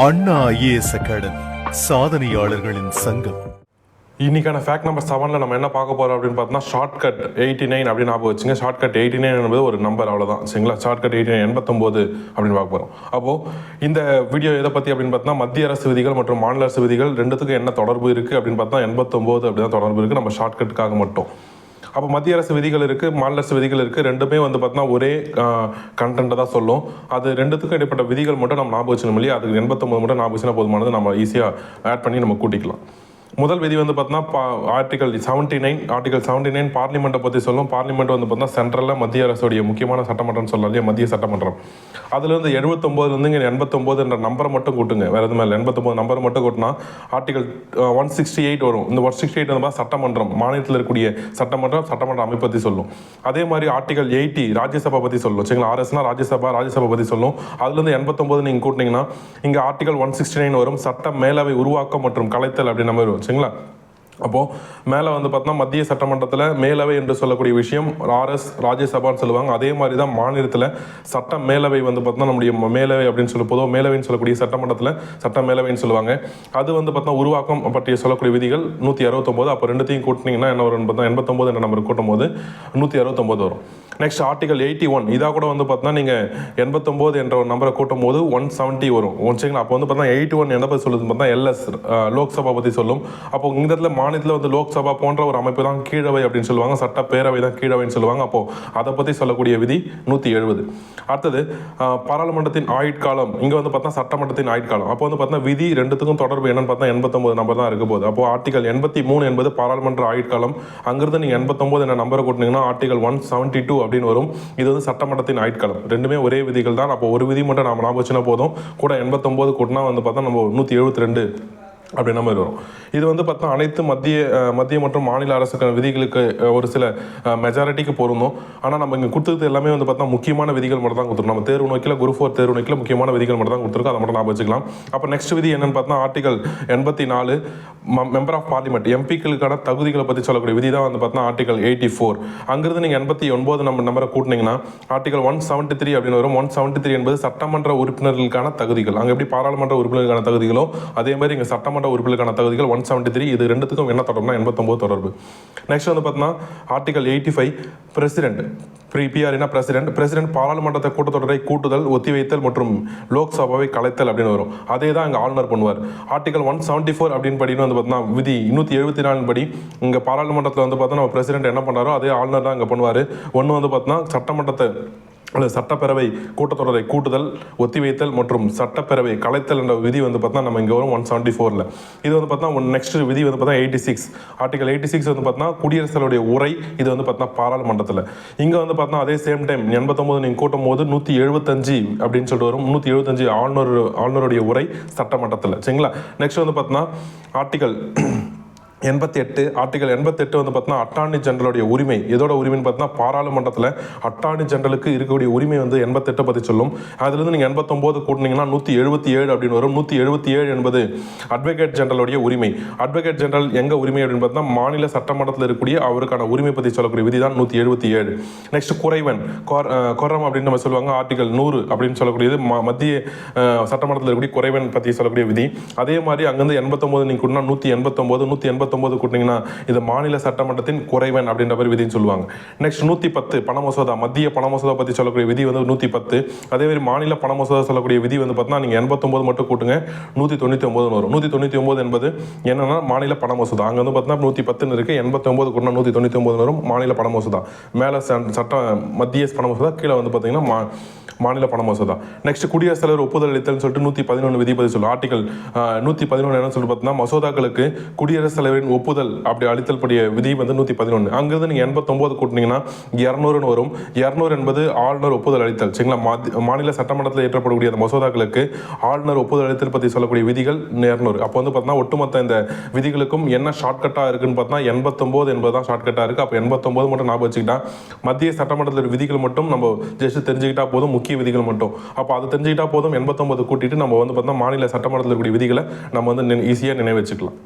அண்ணா IAS academy சாதனையாளர்களின் சங்கம். இன்னைக்கான fact number 7ல் நம்ம என்ன பார்க்க போகிறோம் அப்படின்னு பார்த்தோம்னா ஷார்ட்கட் 89 அப்படின்னு ஞாபகம் வச்சுங்க. ஷார்ட்கட் 89 என்பது ஒரு நம்பர், அவ்வளோதான் சரிங்களா. ஷார்ட்கட் 89 அப்படின்னு பார்க்க போகிறோம். அப்போது இந்த வீடியோ எதை பற்றி அப்படின்னு பார்த்தா மத்திய அரசு விதிகள் மற்றும் மாநில அரசு விதிகள் ரெண்டுத்துக்கும் என்ன தொடர்பு இருக்குது அப்படின்னு பார்த்தா 89 அப்படி தான் தொடர்பு இருக்குது நம்ம ஷார்ட்கட்டுக்காக மட்டும். அப்போ மத்திய அரசு விதிகள் இருக்குது, மாநில அரசு விதிகள் இருக்குது, ரெண்டுமே வந்து பார்த்தீங்கன்னா ஒரே கண்டென்ட்டை தான் சொல்லும். அது ரெண்டுத்துக்கும் இடைப்பட்ட விதிகள் மட்டும் நம்ம ஞாபகம் வச்சுக்கணும் இல்லையா. அதுக்கு 89 மட்டும் ஞாபகம் வச்சுனா போதுமானது, நம்ம ஈஸியாக ஆட் பண்ணி நம்ம கூட்டிக்கலாம். முதல் விதி வந்து பார்த்தீங்கன்னா ஆர்டிகல் 79 பார்லிமெண்ட்டை பற்றி சொல்லும். பார்லிமெண்ட் வந்து பார்த்தீங்கன்னா சென்ட்ரலில் மத்திய அரசுடைய முக்கியமான சட்டமன்றம்னு சொல்லலாம் இல்லையா, மத்திய சட்டமன்றம். அதுலேருந்து 79 இங்கே 89 என்ற நம்பரை மட்டும் கூட்டுங்க, வேறு எதுவுமே இல்லை. 89 நம்பரை மட்டும் கூட்டினா ஆர்டிகல் 168 வரும். இந்த 168 வந்து சட்டமன்றம், மாநிலத்தில் இருக்கக்கூடிய சட்டமன்ற அமைப்பை பற்றி சொல்லும். அதே மாதிரி ஆர்டிகல் 80 ராஜ்யசபா பற்றி சொல்லும் சரிங்களா. ஆர்எஸ்னா ராஜ்யசபா பற்றி சொல்லும். அதுலேருந்து 89 நீங்கள் கூட்டினீங்கன்னா இங்கே ஆர்டிகல் 169 வரும், சட்ட மேலவை உருவாக்கம் மற்றும் கலைத்தல் அப்படின்னு நம்ம வரும் சரிங்களா. அப்போது மேலே வந்து பார்த்தோம்னா மத்திய சட்டமன்றத்தில் மேலவை என்று சொல்லக்கூடிய விஷயம் ராஜ்யசபான்னு சொல்லுவாங்க. அதே மாதிரி தான் மாநிலத்தில் சட்ட மேலவை வந்து பார்த்தோம்னா நம்முடைய மேலவை அப்படின்னு சொல்லி பொதுவாக மேலவைன்னு சொல்லக்கூடிய சட்டமன்றத்தில் சட்ட மேலவைன்னு சொல்லுவாங்க. அது வந்து பார்த்தோம்னா உருவாக்கம் பற்றிய சொல்லக்கூடிய விதிகள் 169. அப்போ ரெண்டுத்தையும் கூட்டினீங்கன்னா என்ன வரும்னு பார்த்தா 89 என்ற நம்பர் கூட்டும் போது 169 வரும். நெக்ஸ்ட் ஆர்டிகல் 81 இதாக கூட வந்து பார்த்தீங்கன்னா நீங்கள் 89 என்ற ஒரு நம்பரை கூட்டும் போது 170 வரும் சரிங்களா. அப்போ வந்து பார்த்தா 81 என்ன பற்றி சொல்லுதுன்னு பார்த்தா எல்எஸ் லோக்சபா பற்றி சொல்லும். அப்போ இந்த இடத்துல மாநிலத்தில் வந்து லோக்சபா போன்ற ஒரு அமைப்பு தான் கீழவை அப்படின்னு சொல்லுவாங்க, சட்டப்பேரவை தான் கீழவைன்னு சொல்லுவாங்க. அப்போது அதை பற்றி சொல்லக்கூடிய விதி 170. அடுத்தது பாராளுமன்றத்தின் ஆயுட்காலம், இங்கே வந்து பார்த்தா சட்டமன்றத்தின் ஆயுட்காலம். அப்போ வந்து பார்த்தா விதி ரெண்டுத்துக்கும் தொடர்பு என்னன்னு பார்த்தா 89 நம்பர் தான் இருக்க போகுது. அப்போது ஆர்டிகல் 83 என்பது பாராளுமன்ற ஆயுட்காலம். அங்கிருந்து நீங்கள் 89 என்ற நம்பரை கூட்டினீங்கன்னா ஆர்டிகல் 172 அப்படின்னு வரும். இது வந்து சட்டமன்றத்தின் ஆயுட்காலம். ரெண்டுமே ஒரே விதிகள் தான். அப்போ ஒரு விதி மட்டும் நம்ம ஞாபகம் வச்சுனா போதும், கூட 89 கூட்டினா வந்து பார்த்தா நம்ம 172 அப்படின்ற மாதிரி வரும். இது வந்து பார்த்தா அனைத்து மத்திய மற்றும் மாநில அரசுக்கான விதிகளுக்கு ஒரு சில மெஜாரிட்டிக்கு பொருந்தும். ஆனால் நம்ம இங்கே கொடுத்தது எல்லாமே வந்து பார்த்தா முக்கியமான விதிகள் மட்டும் தான் கொடுத்துருக்கோம். நம்ம தேர்வு நோக்கில் குரூப் 4 தேர்வு நோக்கில் முக்கியமான விதிகள் மட்டும் தான் கொடுத்துருக்கோம். அதை மட்டும் ஞாபகம் வச்சுக்கலாம். அப்போ நெக்ஸ்ட் விதி என்னன்னு பார்த்தா ஆர்டிகல் 84 மெம்பர் ஆஃப் பார்லிமெண்ட் எம்பிக்களுக்கான தகுதிகளை பற்றி சொல்லக்கூடிய விதி தான் வந்து பார்த்தா ஆர்டிகல் 84. அங்கிருந்து நீங்கள் 89 நம்பரை கூட்டினீங்கன்னா ஆர்டிகல் 173 அப்படின்னு வரும். 173 என்பது சட்டமன்ற உறுப்பினர்களுக்கான தகுதிகள். அங்கே எப்படி பாராளுமன்ற உறுப்பினர்களுக்கான தகுதிகளோ அதே மாதிரி இங்கே சட்டமன்ற உறுப்பினர்களுக்கான தகுதிகள் 173. இது ரெண்டுத்துக்கும் என்ன தொடர்புனா 89 தொடர்பு. நெக்ஸ்ட் வந்து பார்த்தீங்கன்னா ஆர்டிகல் 85 பிரசிடென்ட் பிரசிடென்ட் பாராளுமன்றத்தை கூட்டத்தொடரை கூட்டுதல், ஒத்திவைத்தல் மற்றும் லோக்சபாவை கலைத்தல் அப்படின்னு வரும். அதே தான் இங்கே ஆளுநர் பண்ணுவார். ஆர்டிகல் 174 அப்படின்னு படி வந்து பார்த்தீங்கன்னா விதி 274 படி இங்கே பாராளுமன்றத்தில் வந்து பார்த்தா நம்ம பிரசிடென்ட் என்ன பண்ணுறாரோ அதே ஆளுநர் தான் இங்கே பண்ணுவார். ஒன்று வந்து பார்த்தீங்கன்னா சட்டமன்றத்தை சட்டப்பேரவை கூட்டத்தொடரை கூட்டுதல், ஒத்திவைத்தல் மற்றும் சட்டப்பேரவை கலைத்தல் என்ற விதி வந்து பார்த்தா நம்ம இங்கே வரும் 174. இது வந்து பார்த்தா நெக்ஸ்ட் விதி வந்து பார்த்தா 86 ஆர்டிகல் 86 வந்து பார்த்தா குடியரசுத் தலைவருடைய உரை. இது வந்து பார்த்தா பாராளுமன்றத்தில். இங்கே வந்து பார்த்தா அதே சேம் டைம் 89 நீங்கள் கூட்டும் போது 175 அப்படின்னு சொல்லிட்டு வரும். 175 ஆளுநருடைய உரை சட்டமன்றத்தில் சரிங்களா. நெக்ஸ்ட் வந்து பார்த்தா ஆர்டிகல் 88 வந்து பார்த்தீங்கன்னா அட்டார்னி ஜெனரலுடைய உரிமை. எதோட உரிமைன்னு பார்த்தீங்கன்னா பாராளுமன்றத்தில் அட்டார்னி ஜெனரலுக்கு இருக்கக்கூடிய உரிமை வந்து 88 பற்றி சொல்லும். அதுலேருந்து நீங்கள் 89 கூட்டினீங்கன்னா 177 அப்படின்னு வரும். 177 என்பது அட்வொகேட் ஜெனரலுடைய உரிமை. அட்வொகேட் ஜெனரல் எங்கே உரிமை அப்படின்னு பார்த்தீங்கன்னா மாநில சட்டமன்றத்தில் இருக்கக்கூடிய அவருக்கான உரிமை பற்றி சொல்லக்கூடிய விதி தான் 177. நெக்ஸ்ட் குறைவன் கொரம் அப்படின்னு நம்ம சொல்லுவாங்க. ஆர்டிகல் 100 அப்படின்னு சொல்லக்கூடியது மத்திய சட்டமன்றத்தில் இருக்கக்கூடிய குறைவன் பற்றி சொல்லக்கூடிய விதி. அதே மாதிரி அங்கேருந்து 89 நீங்கள் கூட்டினா 189 கூட்டினீங்கன்னா இது மாநில சட்டமன்றத்தின் குறைவன் அப்படின்ற மாதிரி விதின்னு சொல்லுவாங்க. நெக்ஸ்ட் 110 பண மசோதா, மத்திய பண மசோதா பற்றி சொல்லக்கூடிய விதி வந்து 110. அதே மாதிரி மாநில பண மசோதா சொல்லக்கூடிய விதி வந்து பார்த்தீங்கன்னா நீங்கள் 89 மட்டும் கூட்டுங்க 199 வரும். 199 என்பது என்னன்னா மாநில பண மசோதா. அங்கே வந்து பார்த்தீங்கன்னா 110 இருக்குது, 89 கூட்டினா 199 வரும் மாநில பண மசோதா. மேலே மத்திய பண மசோதா, கீழே வந்து பார்த்தீங்கன்னா மாநில பண மசோதா. நெக்ஸ்ட் குடியரசுத் தலைவர் ஒப்புதல் அளித்தல் சொல்லிட்டு 111 விதி பற்றி சொல்லும். ஆர்டிகல் 111 என்ன சொல்லி பார்த்தீங்கன்னா மசோதாக்களுக்கு குடியரசுத் தலைவரின் ஒப்புதல் அப்படி அளித்தல் படிய விதி வந்து 111. அங்கிருந்து நீங்கள் 89 கூட்டினீங்கன்னா 200 வரும். 200 என்பது ஆளுநர் ஒப்புதல் அளித்தல் சரிங்களா. மாநில சட்டமன்றத்தில் ஏற்றப்படக்கூடிய அந்த மசோதாக்களுக்கு ஆளுநர் ஒப்புதல் அளித்தல் பற்றி சொல்லக்கூடிய விதிகள் 200. அப்போ வந்து பார்த்தீங்கன்னா ஒட்டுமொத்த இந்த விதிகளுக்கும் என்ன ஷார்ட்கட்டாக இருக்குன்னு பார்த்தா 89 என்பது தான் ஷார்ட்கட்டாக இருக்குது. அப்போ 89 மட்டும் ஞாபகம் வச்சுக்கிட்டா மத்திய சட்டமன்றத்தில் விதிகள் மட்டும் நம்ம ஜஸ்ட் தெரிஞ்சுக்கிட்டா போதும், முக்கிய விதிகள் மட்டும். அப்போ அதை தெரிஞ்சுக்கிட்டா போதும். 89 கூட்டிட்டு நம்ம வந்து பார்த்தா மாநில சட்டமன்றத்தில் இருக்கக்கூடிய விதிகளை நம்ம வந்து ஈஸியாக நினைவு வச்சுக்கலாம்.